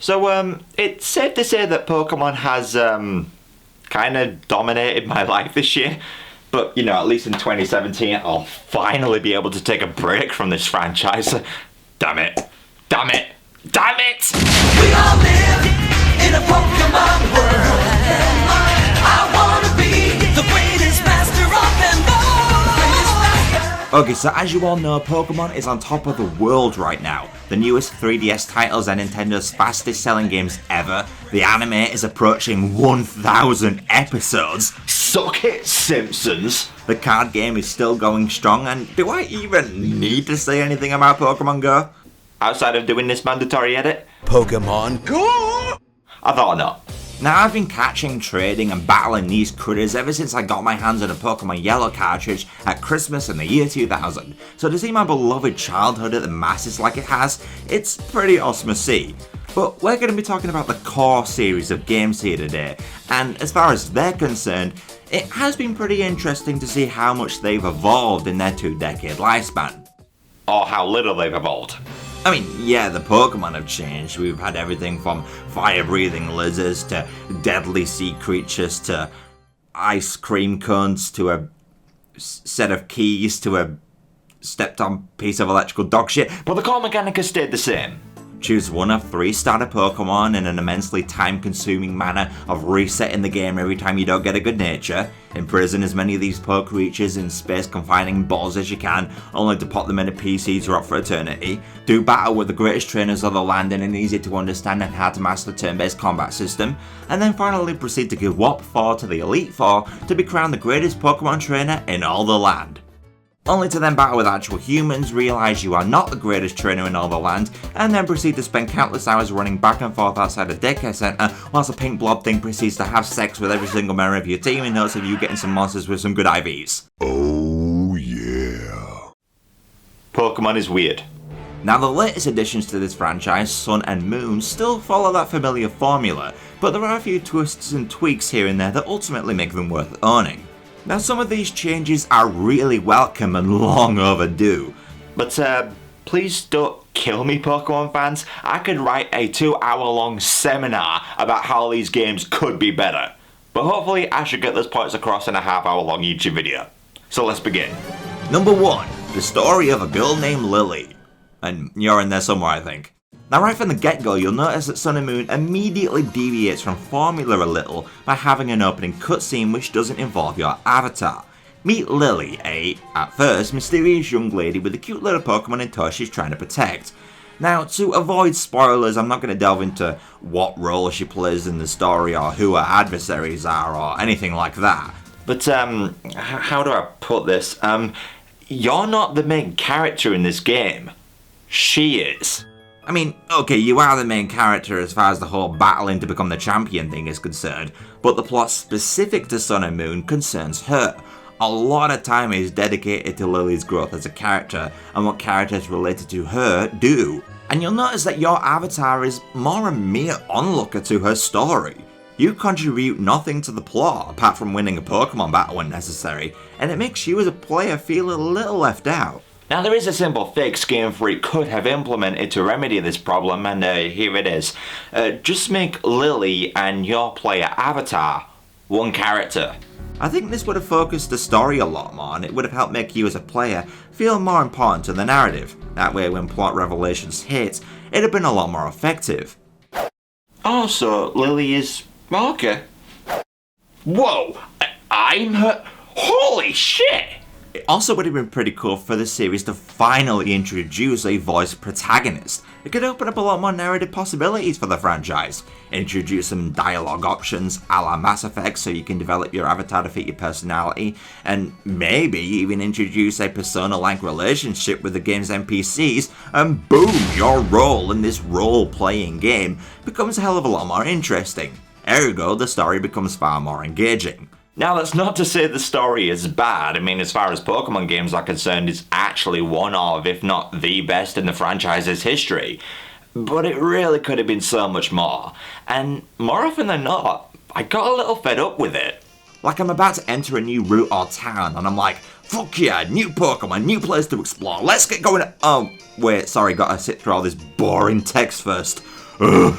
So, it's safe to say that Pokemon has, kind of dominated my life this year. But, you know, at least in 2017, I'll finally be able to take a break from this franchise. Damn it. Damn it. Damn it! We all live in a Pokemon world. I wanna be the greatest master of them all. Okay, so as you all know, Pokemon is on top of the world right now. The newest 3DS titles are Nintendo's fastest selling games ever. The anime is approaching 1,000 episodes. Suck it, Simpsons! The card game is still going strong, and do I even need to say anything about Pokemon Go? Outside of doing this mandatory edit? Pokemon Go! I thought not. Now, I've been catching, trading, and battling these critters ever since I got my hands on a Pokemon Yellow cartridge at Christmas in the year 2000. So to see my beloved childhood at the masses like it has, it's pretty awesome to see. But we're going to be talking about the core series of games here today, and as far as they're concerned, it has been pretty interesting to see how much they've evolved in their 2-decade lifespan. Or how little they've evolved. I mean, yeah, the Pokemon have changed. We've had everything from fire-breathing lizards to deadly sea creatures to ice cream cones to a set of keys to a stepped-on piece of electrical dog shit. But the core mechanic has stayed the same. Choose one of 3 starter Pokemon in an immensely time-consuming manner of resetting the game every time you don't get a good nature. Imprison as many of these Poke-creatures in space-confining balls as you can, only to pop them in a PC drop for eternity. Do battle with the greatest trainers of the land in an easy-to-understand and hard-to-master turn-based combat system. And then finally proceed to give WOP 4 to the Elite Four to be crowned the greatest Pokemon trainer in all the land. Only to then battle with actual humans, realise you are not the greatest trainer in all the land, and then proceed to spend countless hours running back and forth outside a daycare centre whilst a pink blob thing proceeds to have sex with every single member of your team in hopes of you getting some monsters with some good IVs. Oh yeah. Pokemon is weird. Now, the latest additions to this franchise, Sun and Moon, still follow that familiar formula, but there are a few twists and tweaks here and there that ultimately make them worth owning. Now, some of these changes are really welcome and long overdue. But, please don't kill me, Pokemon fans. I could write a 2-hour-long seminar about how these games could be better. But hopefully I should get those points across in a half-hour-long YouTube video. So let's begin. Number 1. The story of a girl named Lily. And you're in there somewhere, I think. Now, right from the get-go, you'll notice that Sun and Moon immediately deviates from formula a little by having an opening cutscene which doesn't involve your avatar. Meet Lily, at first, mysterious young lady with a cute little Pokemon in tow she's trying to protect. Now, to avoid spoilers, I'm not going to delve into what role she plays in the story or who her adversaries are or anything like that. But, how do I put this? You're not the main character in this game. She is. I mean, okay, you are the main character as far as the whole battling to become the champion thing is concerned, but the plot specific to Sun and Moon concerns her. A lot of time is dedicated to Lily's growth as a character and what characters related to her do. And you'll notice that your avatar is more a mere onlooker to her story. You contribute nothing to the plot apart from winning a Pokemon battle when necessary, and it makes you as a player feel a little left out. Now, there is a simple fix Game Freak could have implemented to remedy this problem, and here it is. Just make Lily and your player avatar one character. I think this would have focused the story a lot more, and it would have helped make you as a player feel more important to the narrative. That way, when plot revelations hit, it'd have been a lot more effective. Oh, so Lily is... okay. Whoa! I'm her... Holy shit! It also would have been pretty cool for the series to finally introduce a voice protagonist. It could open up a lot more narrative possibilities for the franchise. Introduce some dialogue options a la Mass Effect so you can develop your avatar to fit your personality, and maybe even introduce a persona-like relationship with the game's NPCs, and boom, your role in this role-playing game becomes a hell of a lot more interesting. Ergo, the story becomes far more engaging. Now, that's not to say the story is bad. I mean, as far as Pokemon games are concerned, it's actually one of, if not the best in the franchise's history. But it really could have been so much more. And more often than not, I got a little fed up with it. Like I'm about to enter a new route or town, and I'm like, fuck yeah, new Pokemon, new place to explore, let's get going. Oh, wait, sorry, gotta sit through all this boring text first. Ugh.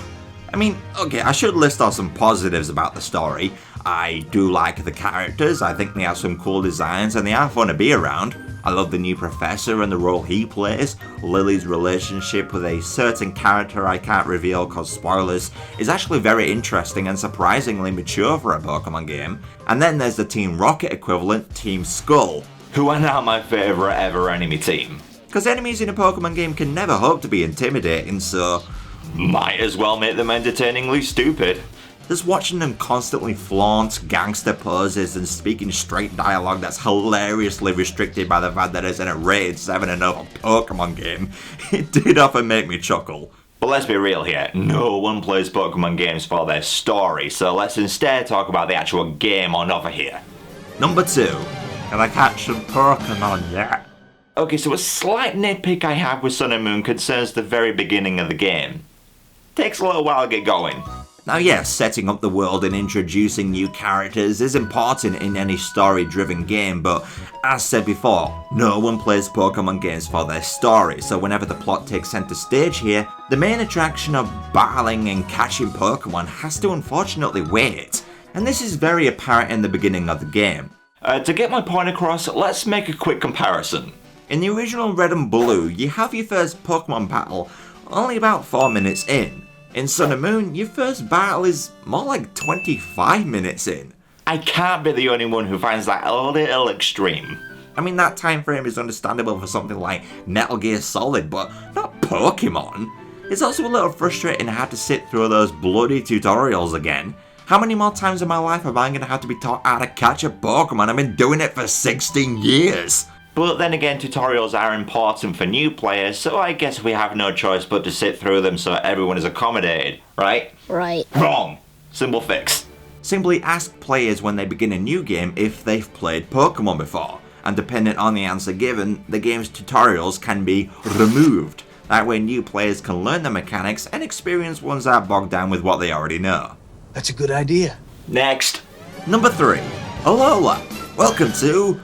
I mean, okay, I should list off some positives about the story. I do like the characters, I think they have some cool designs and they are fun to be around. I love the new professor and the role he plays. Lily's relationship with a certain character I can't reveal cause spoilers is actually very interesting and surprisingly mature for a Pokemon game. And then there's the Team Rocket equivalent, Team Skull, who are now my favourite ever enemy team. Because enemies in a Pokemon game can never hope to be intimidating, so might as well make them entertainingly stupid. just watching them constantly flaunt gangster poses and speaking straight dialogue that's hilariously restricted by the fact that it's in a rated 7 and over Pokemon game, it did often make me chuckle. But let's be real here, no one plays Pokemon games for their story, so let's instead talk about the actual game on offer here. Number 2, can I catch some Pokemon yet? Okay, so a slight nitpick I have with Sun and Moon concerns the very beginning of the game. Takes a little while to get going. Now yes, setting up the world and introducing new characters is important in any story-driven game, but as said before, no one plays Pokemon games for their story, so whenever the plot takes center stage here, the main attraction of battling and catching Pokemon has to unfortunately wait, and this is very apparent in the beginning of the game. To get my point across, let's make a quick comparison. In the original Red and Blue, you have your first Pokemon battle only about 4 minutes in. In Sun and Moon, your first battle is more like 25 minutes in. I can't be the only one who finds that a little extreme. I mean, that time frame is understandable for something like Metal Gear Solid, but not Pokemon. It's also a little frustrating to have to sit through those bloody tutorials again. How many more times in my life am I going to have to be taught how to catch a Pokemon? I've been doing it for 16 years. But then again, tutorials are important for new players, so I guess we have no choice but to sit through them so everyone is accommodated, right? Right. Wrong. Simple fix. Simply ask players when they begin a new game if they've played Pokemon before, and depending on the answer given, the game's tutorials can be removed. That way new players can learn the mechanics and experienced ones are bogged down with what they already know. That's a good idea. Next. Number 3. Alola. Welcome to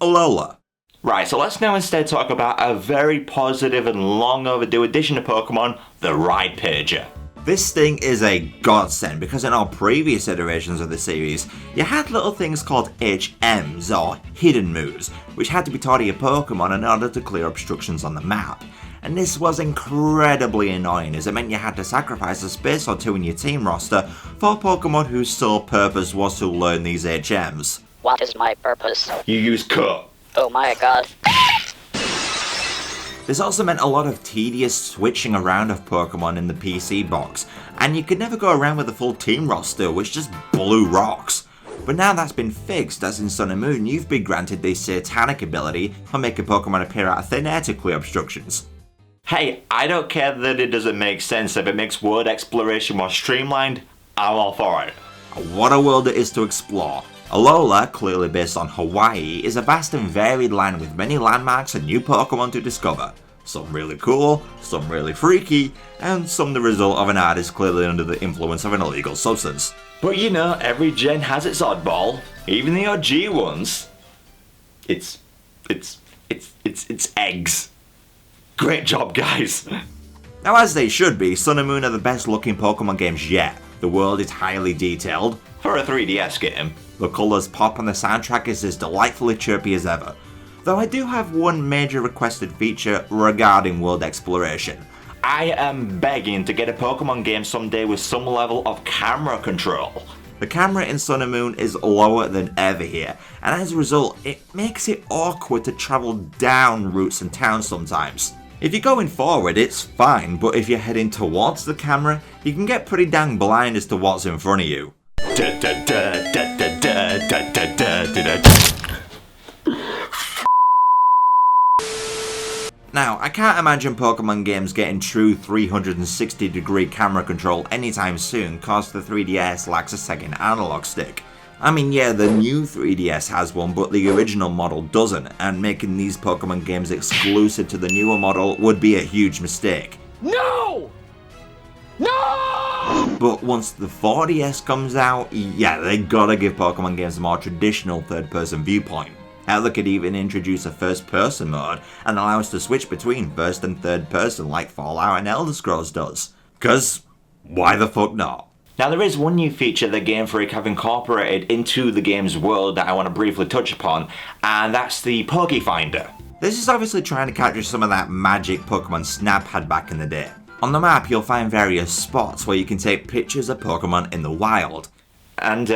Alola. Right, so let's now instead talk about a very positive and long overdue addition to Pokemon, the Ride Pager. This thing is a godsend because in all previous iterations of the series, you had little things called HMs or hidden moves, which had to be taught to your Pokemon in order to clear obstructions on the map. And this was incredibly annoying as it meant you had to sacrifice a space or two in your team roster for Pokemon whose sole purpose was to learn these HMs. What is my purpose? You use Cut. Oh my god. This also meant a lot of tedious switching around of Pokemon in the PC box, and you could never go around with a full team roster which just blew rocks. But now that's been fixed, as in Sun and Moon you've been granted the satanic ability for making Pokemon appear out of thin air to clear obstructions. Hey, I don't care that it doesn't make sense. If it makes world exploration more streamlined, I'm all for it. What a world it is to explore. Alola, clearly based on Hawaii, is a vast and varied land with many landmarks and new Pokemon to discover. Some really cool, some really freaky, and some the result of an artist clearly under the influence of an illegal substance. But you know, every gen has its oddball, even the OG ones. It's eggs. Great job, guys. Now as they should be, Sun and Moon are the best looking Pokemon games yet. The world is highly detailed. For a 3DS game. The colours pop and the soundtrack is as delightfully chirpy as ever. Though I do have one major requested feature regarding world exploration. I am begging to get a Pokemon game someday with some level of camera control. The camera in Sun and Moon is lower than ever here, and as a result, it makes it awkward to travel down routes and towns sometimes. If you're going forward, it's fine, but if you're heading towards the camera, you can get pretty dang blind as to what's in front of you. Now, I can't imagine Pokemon games getting true 360-degree camera control anytime soon cause the 3DS lacks a second analog stick. I mean, yeah, the new 3DS has one, but the original model doesn't, and making these Pokemon games exclusive to the newer model would be a huge mistake. No! No! But once the 4DS comes out, yeah, they gotta give Pokemon games a more traditional third-person viewpoint. Hell, they could even introduce a first-person mode and allow us to switch between first and third person like Fallout and Elder Scrolls does. 'Cause Why the fuck not? Now there is one new feature that Game Freak have incorporated into the game's world that I want to briefly touch upon, and that's the Pokey Finder. This is obviously trying to capture some of that magic Pokemon Snap had back in the day. On the map you'll find various spots where you can take pictures of Pokemon in the wild. And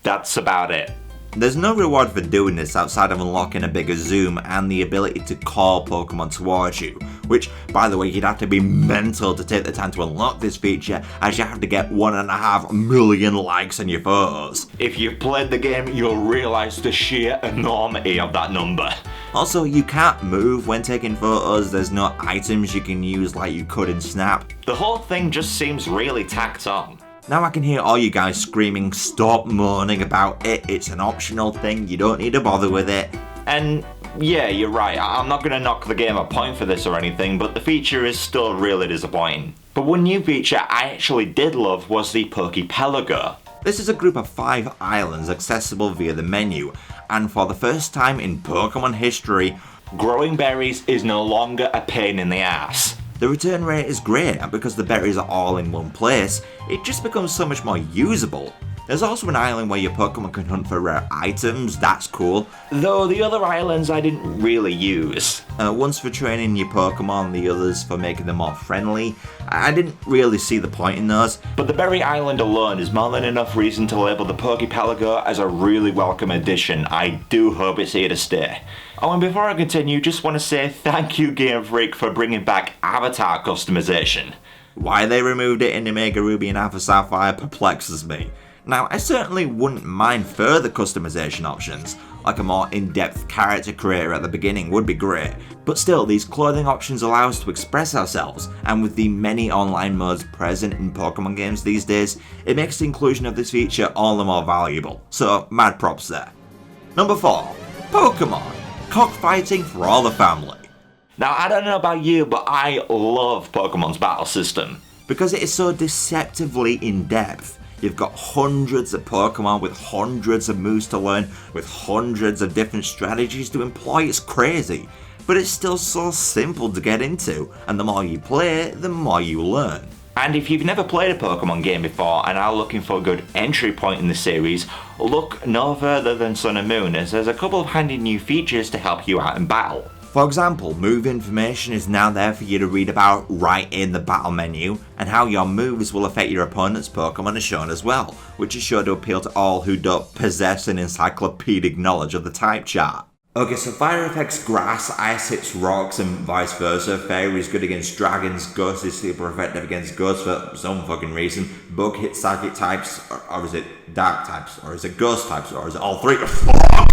that's about it. There's no reward for doing this outside of unlocking a bigger zoom and the ability to call Pokemon towards you, which, by the way, you'd have to be mental to take the time to unlock this feature, as you have to get 1.5 million likes on your photos. If you've played the game, you'll realise the sheer enormity of that number. Also, you can't move when taking photos, there's no items you can use like you could in Snap. The whole thing just seems really tacked on. Now I can hear all you guys screaming, stop moaning about it, it's an optional thing, you don't need to bother with it. And yeah, you're right, I'm not going to knock the game a point for this or anything, but the feature is still really disappointing. But one new feature I actually did love was the Poképelago. This is a group of 5 islands accessible via the menu, and for the first time in Pokemon history, growing berries is no longer a pain in the ass. The return rate is great, and because the berries are all in one place, it just becomes so much more usable. There's also an island where your Pokemon can hunt for rare items, that's cool. Though the other islands I didn't really use. One's for training your Pokemon, the other's for making them more friendly. I didn't really see the point in those. But the Berry Island alone is more than enough reason to label the Poképelago as a really welcome addition. I do hope it's here to stay. Oh, and before I continue, just want to say thank you Game Freak for bringing back avatar customization. Why they removed it in Omega Ruby and Alpha Sapphire perplexes me. Now, I certainly wouldn't mind further customization options, like a more in-depth character creator at the beginning would be great, but still these clothing options allow us to express ourselves, and with the many online modes present in Pokemon games these days, it makes the inclusion of this feature all the more valuable, so mad props there. Number 4. Pokemon. Cockfighting for all the family. Now, I don't know about you, but I love Pokemon's battle system. Because it is so deceptively in-depth. You've got hundreds of Pokemon with hundreds of moves to learn, with hundreds of different strategies to employ, it's crazy. But it's still so simple to get into, and the more you play, the more you learn. And if you've never played a Pokemon game before and are looking for a good entry point in the series, look no further than Sun and Moon, as there's a couple of handy new features to help you out in battle. For example, move information is now there for you to read about right in the battle menu, and how your moves will affect your opponent's Pokemon is shown as well, which is sure to appeal to all who don't possess an encyclopedic knowledge of the type chart. Okay, so fire affects grass, ice hits rocks, and vice versa. Fairy is good against dragons, ghost is super effective against ghosts for some fucking reason. Bug hits psychic types, or is it dark types, or is it ghost types, or is it all three? Fuck!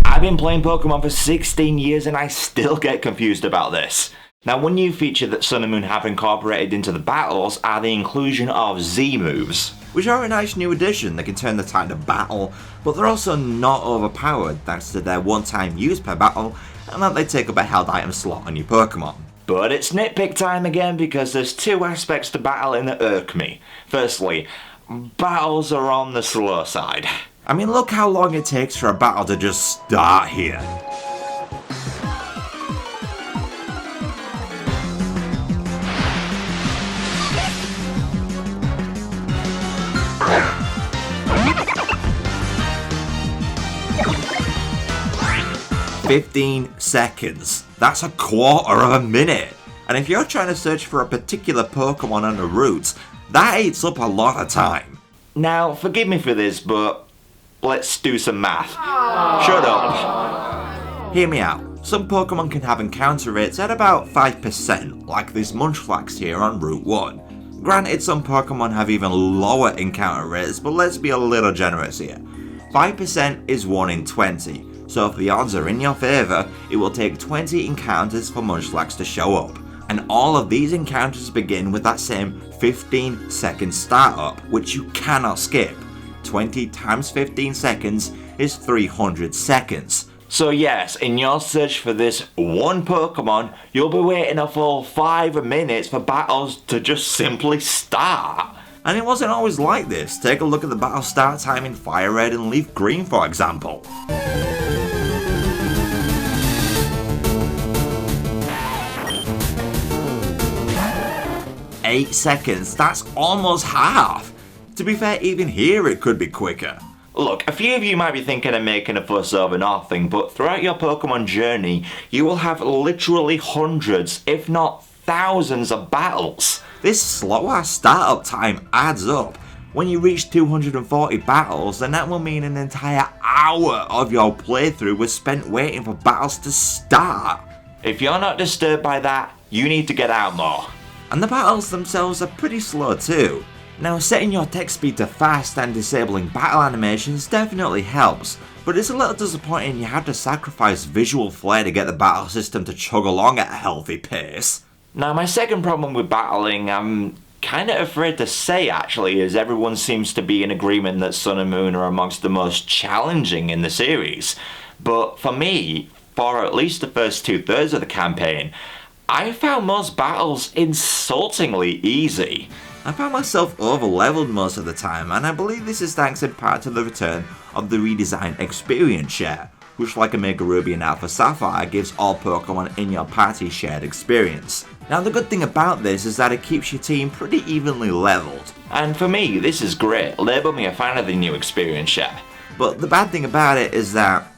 I've been playing Pokemon for 16 years and I still get confused about this. Now, one new feature that Sun and Moon have incorporated into the battles are the inclusion of Z moves, which are a nice new addition. They can turn the tide of battle, but they're also not overpowered thanks to their one-time use per battle, and that they take up a held item slot on your Pokemon. But it's nitpick time again because there's 2 aspects to battling that irk me. Firstly, battles are on the slow side. I mean, look how long it takes for a battle to just start here. "15 seconds. That's a quarter of a minute. And if you're trying to search for a particular Pokemon on a route, that eats up a lot of time." Now, forgive me for this, but let's do some math. Shut up. Hear me out. Some Pokemon can have encounter rates at about 5%, like this Munchlax here on Route 1. Granted, some Pokemon have even lower encounter rates, but let's be a little generous here. 5% is 1 in 20, so if the odds are in your favour, it will take 20 encounters for Munchlax to show up. And all of these encounters begin with that same 15-second startup, which you cannot skip. 20 times 15 seconds is 300 seconds. So yes, in your search for this one Pokemon, you'll be waiting a full 5 minutes for battles to just simply start. And it wasn't always like this. Take a look at the battle start time in Fire Red and Leaf Green, for example. 8 seconds. That's almost half. To be fair, even here it could be quicker. Look, a few of you might be thinking of making a fuss over nothing, but throughout your Pokemon journey, you will have literally hundreds, if not thousands of battles. This slow-ass startup time adds up. When you reach 240 battles, then that will mean an entire hour of your playthrough was spent waiting for battles to start. If you're not disturbed by that, you need to get out more. And the battles themselves are pretty slow too. Now, setting your text speed to fast and disabling battle animations definitely helps, but it's a little disappointing you had to sacrifice visual flair to get the battle system to chug along at a healthy pace. Now, my second problem with battling, I'm kind of afraid to say actually, is everyone seems to be in agreement that Sun and Moon are amongst the most challenging in the series. But for me, for at least the first 2/3 of the campaign, I found most battles insultingly easy. I found myself over-leveled most of the time, and I believe this is thanks in part to the return of the redesigned experience share, which like Omega Ruby and Alpha Sapphire gives all Pokemon in your party shared experience. Now the good thing about this is that it keeps your team pretty evenly leveled. And for me, this is great. Label me a fan of the new experience share. But the bad thing about it is that,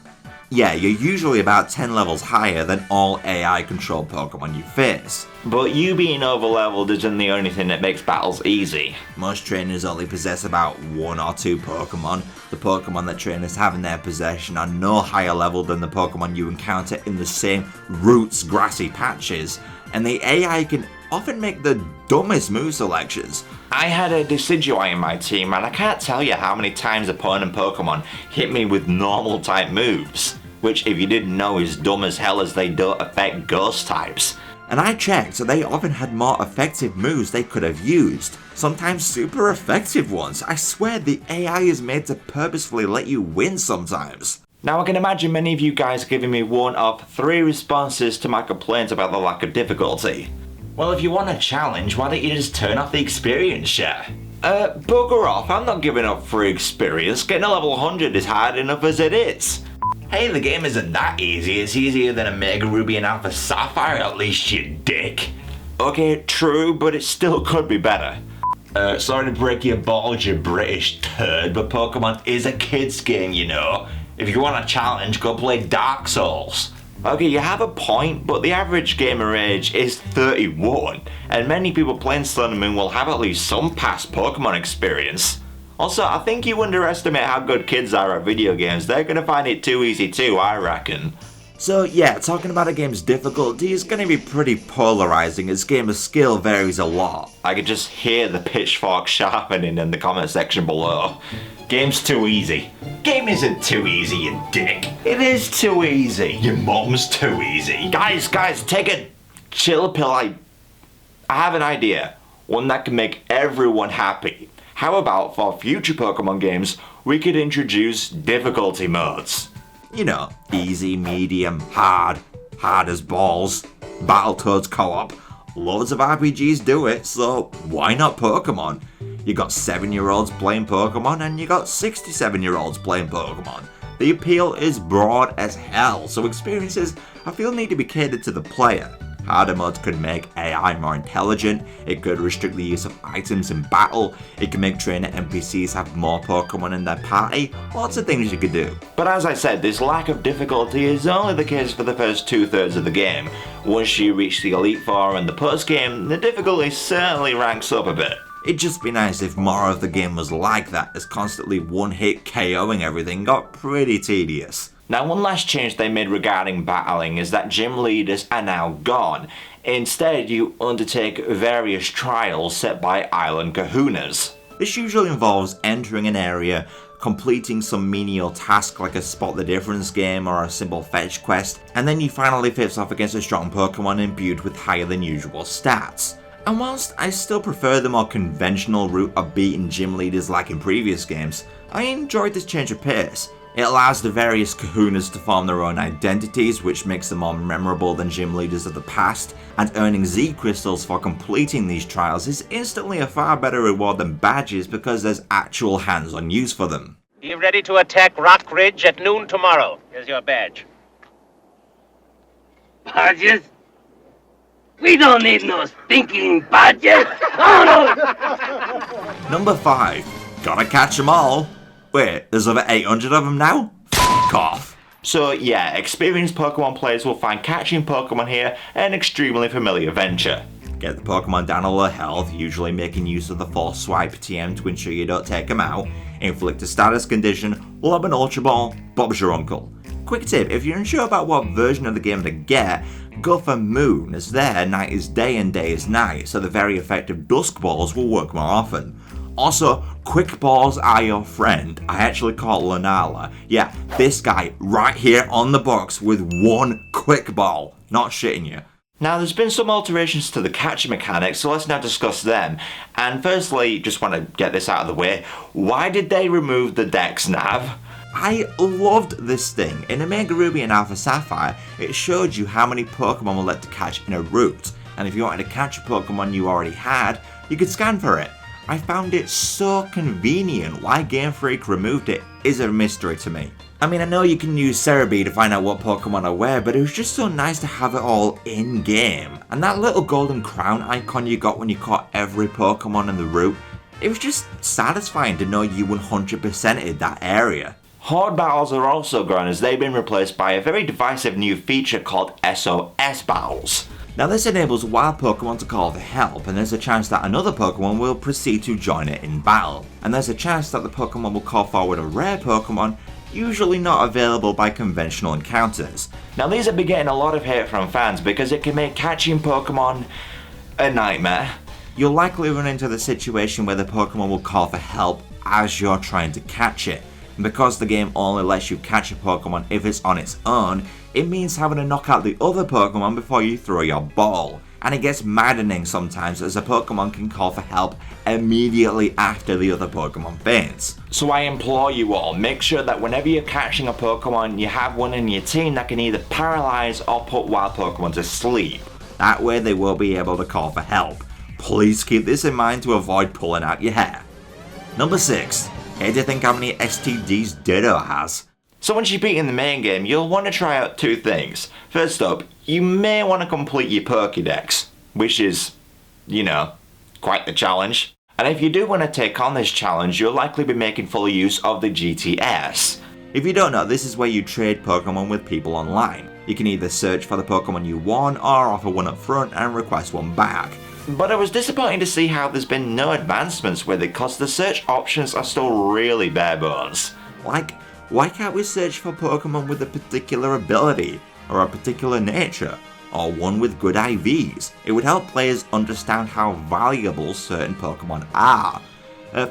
yeah, you're usually about 10 levels higher than all AI controlled Pokemon you face. But you being overleveled isn't the only thing that makes battles easy. Most trainers only possess about 1 or 2 Pokemon. The Pokemon that trainers have in their possession are no higher level than the Pokemon you encounter in the same roots grassy patches, and the AI can often make the dumbest move selections. I had a Decidueye in my team, and I can't tell you how many times opponent Pokemon hit me with normal type moves, which if you didn't know is dumb as hell as they don't affect ghost types. And I checked, so they often had more effective moves they could have used. Sometimes super effective ones. I swear the AI is made to purposefully let you win sometimes. Now I can imagine many of you guys giving me one of 3 responses to my complaint about the lack of difficulty. Well, if you want a challenge, why don't you just turn off the experience share? Bugger off, I'm not giving up free experience. Getting a level 100 is hard enough as it is. Hey, the game isn't that easy. It's easier than Omega Ruby and Alpha Sapphire, at least, you dick. Okay, true, but it still could be better. Sorry to break your balls, you British turd, but Pokemon is a kid's game, you know. If you want a challenge, go play Dark Souls. Okay, you have a point, but the average gamer age is 31, and many people playing Sun and Moon will have at least some past Pokemon experience. Also, I think you underestimate how good kids are at video games. They're gonna find it too easy too, I reckon. So yeah, talking about a game's difficulty is going to be pretty polarizing as gamer skill varies a lot. I could just hear the pitchfork sharpening in the comment section below. Game's too easy. Game isn't too easy, you dick. It is too easy. Your mom's too easy. Guys, take a chill pill. I have an idea. One that can make everyone happy. How about for future Pokemon games, we could introduce difficulty modes? You know, easy, medium, hard as balls, Battletoads co-op. Loads of RPGs do it, so why not Pokemon? You got 7-year-olds playing Pokemon and you got 67-year-olds playing Pokemon. The appeal is broad as hell, so experiences I feel need to be catered to the player. Harder modes could make AI more intelligent, it could restrict the use of items in battle, it can make trainer NPCs have more Pokemon in their party, lots of things you could do. But as I said, this lack of difficulty is only the case for the first 2/3 of the game. Once you reach the Elite Four and the post-game, the difficulty certainly ranks up a bit. It'd just be nice if more of the game was like that, as constantly one-hit KOing everything got pretty tedious. Now, one last change they made regarding battling is that gym leaders are now gone. Instead, you undertake various trials set by Island Kahunas. This usually involves entering an area, completing some menial task like a Spot the Difference game or a simple fetch quest, and then you finally face off against a strong Pokemon imbued with higher than usual stats. And whilst I still prefer the more conventional route of beating gym leaders like in previous games, I enjoyed this change of pace. It allows the various Kahunas to form their own identities, which makes them more memorable than gym leaders of the past, and earning Z crystals for completing these trials is instantly a far better reward than badges because there's actual hands-on use for them. Be ready to attack Rock Ridge at noon tomorrow. Here's your badge. Badges? We don't need no stinking budget. Oh no! Number 5. Gotta catch 'em all. Wait, there's over 800 of them now? F*** off. So yeah, experienced Pokemon players will find catching Pokemon here an extremely familiar venture. Get the Pokemon down a low health, usually making use of the force swipe TM to ensure you don't take them out, inflict a status condition, lob an Ultra Ball, Bob's your uncle. Quick tip, if you're unsure about what version of the game to get, go for Moon, as there night is day and day is night, so the very effective Dusk Balls will work more often. Also, Quick Balls are your friend. I actually call Lunala. Yeah, this guy right here on the box with one Quick Ball. Not shitting you. Now there's been some alterations to the catching mechanics, so let's now discuss them. And firstly, just want to get this out of the way, why did they remove the Dex Nav? I loved this thing. In Omega Ruby and Alpha Sapphire, it showed you how many Pokemon were let to catch in a route. And if you wanted to catch a Pokemon you already had, you could scan for it. I found it so convenient. Why Game Freak removed it is a mystery to me. I mean, I know you can use Cerebi to find out what Pokemon are where, but it was just so nice to have it all in-game. And that little golden crown icon you got when you caught every Pokemon in the route, it was just satisfying to know you 100%ed that area. Horde battles are also gone as they've been replaced by a very divisive new feature called SOS battles. Now this enables wild Pokemon to call for help, and there's a chance that another Pokemon will proceed to join it in battle. And there's a chance that the Pokemon will call forward a rare Pokemon, usually not available by conventional encounters. Now these have been getting a lot of hate from fans because it can make catching Pokemon a nightmare. You'll likely run into the situation where the Pokemon will call for help as you're trying to catch it. And because the game only lets you catch a Pokemon if it's on its own, it means having to knock out the other Pokemon before you throw your ball. And it gets maddening sometimes as a Pokemon can call for help immediately after the other Pokemon faints. So I implore you all, make sure that whenever you're catching a Pokemon, you have one in your team that can either paralyze or put wild Pokemon to sleep. That way they will be able to call for help. Please keep this in mind to avoid pulling out your hair. Number 6. Here do you think how many STDs Ditto has? So once you've beaten the main game, you'll want to try out two things. First up, you may want to complete your Pokédex, which is, you know, quite the challenge. And if you do want to take on this challenge, you'll likely be making full use of the GTS. If you don't know, this is where you trade Pokemon with people online. You can either search for the Pokemon you want or offer one up front and request one back. But it was disappointing to see how there's been no advancements with it because the search options are still really bare bones. Like, why can't we search for Pokemon with a particular ability, or a particular nature, or one with good IVs? It would help players understand how valuable certain Pokemon are.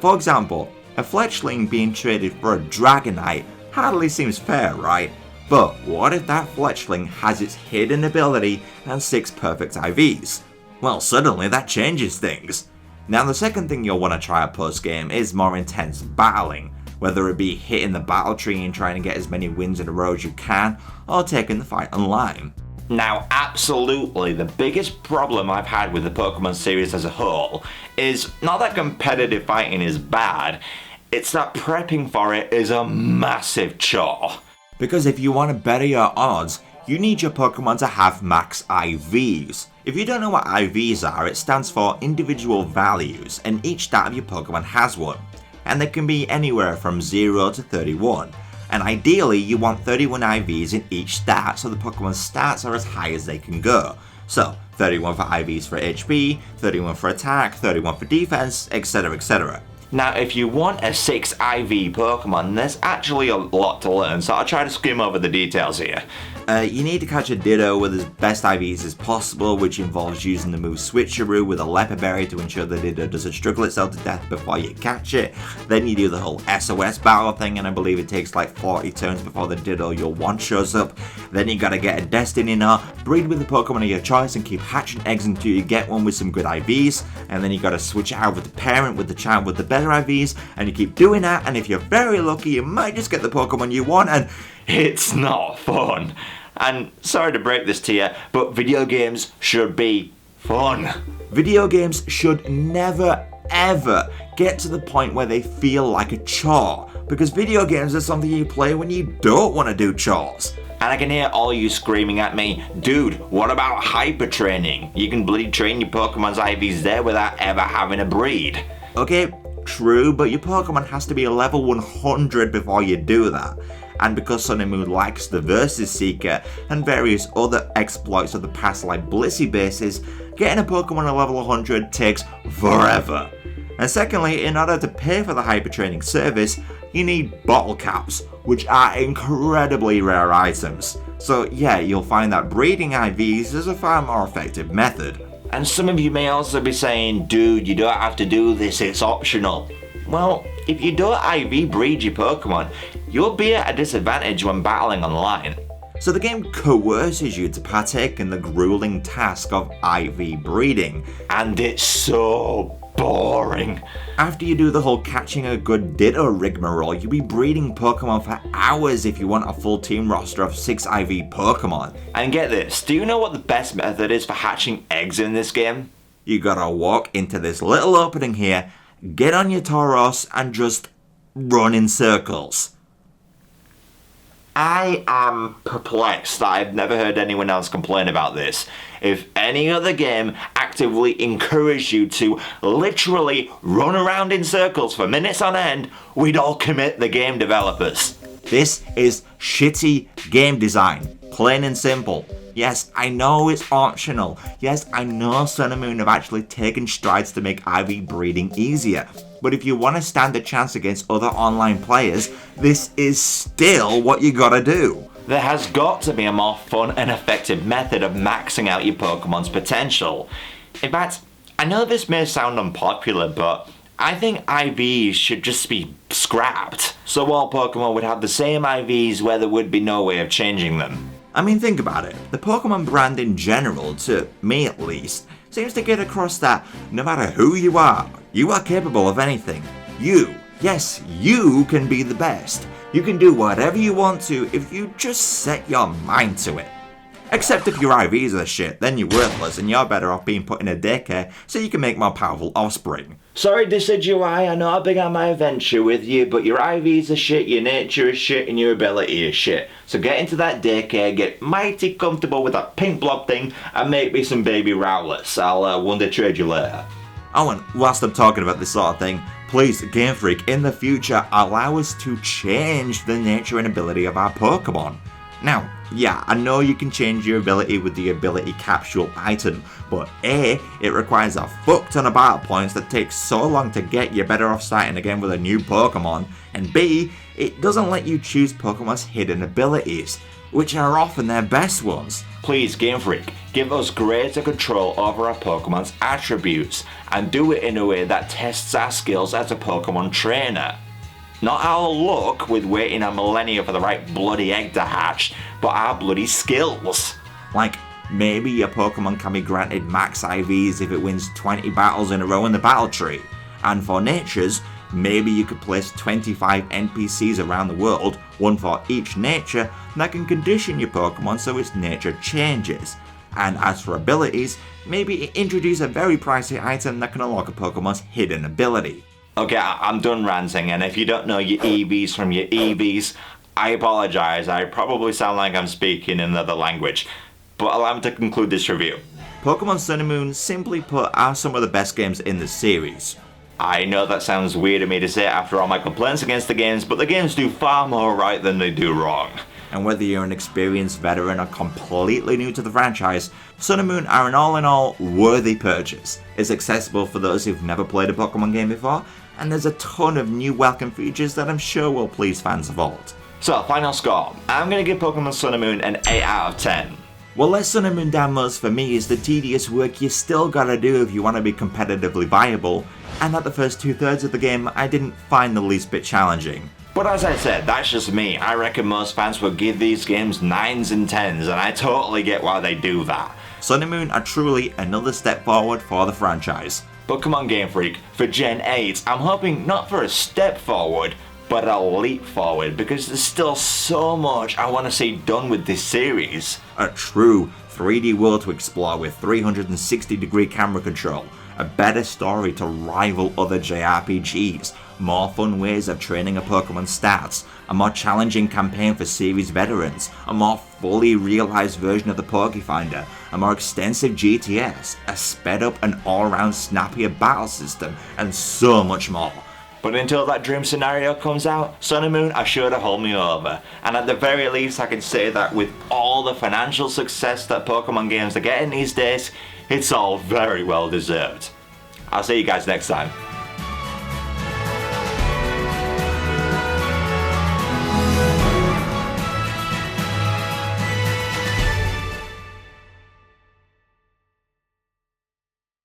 For example, a Fletchling being traded for a Dragonite hardly seems fair, right? But what if that Fletchling has its hidden ability and 6 perfect IVs? Well, suddenly that changes things. Now the second thing you'll want to try out post-game is more intense battling, whether it be hitting the battle tree and trying to get as many wins in a row as you can, or taking the fight online. Now, absolutely, the biggest problem I've had with the Pokemon series as a whole is not that competitive fighting is bad, it's that prepping for it is a massive chore. Because if you want to better your odds, you need your Pokemon to have max IVs. If you don't know what IVs are, it stands for individual values, and each stat of your Pokemon has one. And they can be anywhere from 0 to 31. And ideally, you want 31 IVs in each stat, so the Pokemon's stats are as high as they can go. So, 31 for IVs for HP, 31 for attack, 31 for defense, etc, etc. Now, if you want a 6 IV Pokemon, there's actually a lot to learn, so I'll try to skim over the details here. You need to catch a Ditto with as best IVs as possible, which involves using the move Switcheroo with a Leopard Berry to ensure the Ditto doesn't struggle itself to death before you catch it. Then you do the whole SOS battle thing, and I believe it takes like 40 turns before the Ditto you'll want shows up. Then you gotta get a Destiny Knot, breed with the Pokemon of your choice, and keep hatching eggs until you get one with some good IVs. And then you gotta switch it out with the parent with the child with the better IVs, and you keep doing that, and if you're very lucky, you might just get the Pokemon you want, and it's not fun. And sorry to break this to you, but video games should be fun. Video games should never, ever get to the point where they feel like a chore, because video games are something you play when you don't want to do chores. And I can hear all you screaming at me, dude, what about hyper training? You can bloody train your Pokemon's IVs there without ever having a breed. Okay, true, but your Pokemon has to be a level 100 before you do that. And because Sun and Moon likes the Versus Seeker and various other exploits of the past like Blissey bases, getting a Pokemon at level 100 takes forever. And secondly, in order to pay for the hyper training service, you need bottle caps, which are incredibly rare items. So yeah, you'll find that breeding IVs is a far more effective method. And some of you may also be saying, dude, you don't have to do this, it's optional. Well, if you don't IV breed your Pokemon, you'll be at a disadvantage when battling online. So the game coerces you to partake in the grueling task of IV breeding. And it's so boring. After you do the whole catching a good Ditto rigmarole, you'll be breeding Pokemon for hours if you want a full team roster of 6 IV Pokemon. And get this, do you know what the best method is for hatching eggs in this game? You gotta walk into this little opening here, get on your Tauros, and just run in circles. I am perplexed that I've never heard anyone else complain about this. If any other game actively encouraged you to literally run around in circles for minutes on end, we'd all commit the game developers. This is shitty game design, plain and simple. Yes, I know it's optional. Yes, I know Sun and Moon have actually taken strides to make IV breeding easier. But if you want to stand a chance against other online players, this is still what you gotta do. There has got to be a more fun and effective method of maxing out your Pokemon's potential. In fact, I know this may sound unpopular, but I think IVs should just be scrapped. So all Pokemon would have the same IVs where there would be no way of changing them. I mean, think about it. The Pokemon brand in general, to me at least, seems to get across that no matter who you are capable of anything. You, yes, you can be the best. You can do whatever you want to if you just set your mind to it. Except if your IVs are shit, then you're worthless and you're better off being put in a daycare so you can make more powerful offspring. Sorry Decidueye, I know I began my adventure with you, but your IVs are shit, your nature is shit, and your ability is shit. So get into that daycare, get mighty comfortable with that pink blob thing, and make me some baby Rowlets. I'll wonder trade you later. Oh, and whilst I'm talking about this sort of thing, please, Game Freak, in the future, allow us to change the nature and ability of our Pokemon. Now, yeah, I know you can change your ability with the ability capsule item, but A, it requires a fuck ton of battle points that takes so long to get, you're better off starting again with a new Pokemon, and B, it doesn't let you choose Pokemon's hidden abilities, which are often their best ones. Please, Game Freak, give us greater control over our Pokemon's attributes, and do it in a way that tests our skills as a Pokemon trainer. Not our luck with waiting a millennia for the right bloody egg to hatch, but our bloody skills. Like, maybe your Pokemon can be granted max IVs if it wins 20 battles in a row in the battle tree. And for natures, maybe you could place 25 NPCs around the world, one for each nature, that can condition your Pokemon so its nature changes. And as for abilities, maybe introduce a very pricey item that can unlock a Pokemon's hidden ability. Okay, I'm done ranting, and if you don't know your EVs from your EVs, I apologise, I probably sound like I'm speaking another language, but allow me to conclude this review. Pokemon Sun and Moon, simply put, are some of the best games in the series. I know that sounds weird of me to say after all my complaints against the games, but the games do far more right than they do wrong. And whether you're an experienced veteran or completely new to the franchise, Sun and Moon are an all-in-all worthy purchase. It's accessible for those who've never played a Pokemon game before, and there's a ton of new welcome features that I'm sure will please fans of old. So, final score. I'm going to give Pokemon Sun and Moon an 8 out of 10. What lets Sun and Moon down most for me is the tedious work you still gotta do if you want to be competitively viable, and that the first 2/3 of the game I didn't find the least bit challenging. But as I said, that's just me. I reckon most fans would give these games 9s and 10s, and I totally get why they do that. Sun and Moon are truly another step forward for the franchise. But come on, Game Freak, for Gen 8, I'm hoping not for a step forward, but a leap forward, because there's still so much I want to see done with this series. A true 3D world to explore with 360-degree camera control, a better story to rival other JRPGs, more fun ways of training a Pokemon stats, a more challenging campaign for series veterans, a more fully realised version of the Pokey Finder, a more extensive GTS, a sped up and all-round snappier battle system, and so much more. But until that dream scenario comes out, Sun and Moon are sure to hold me over. And at the very least I can say that with all the financial success that Pokemon games are getting these days, it's all very well deserved. I'll see you guys next time.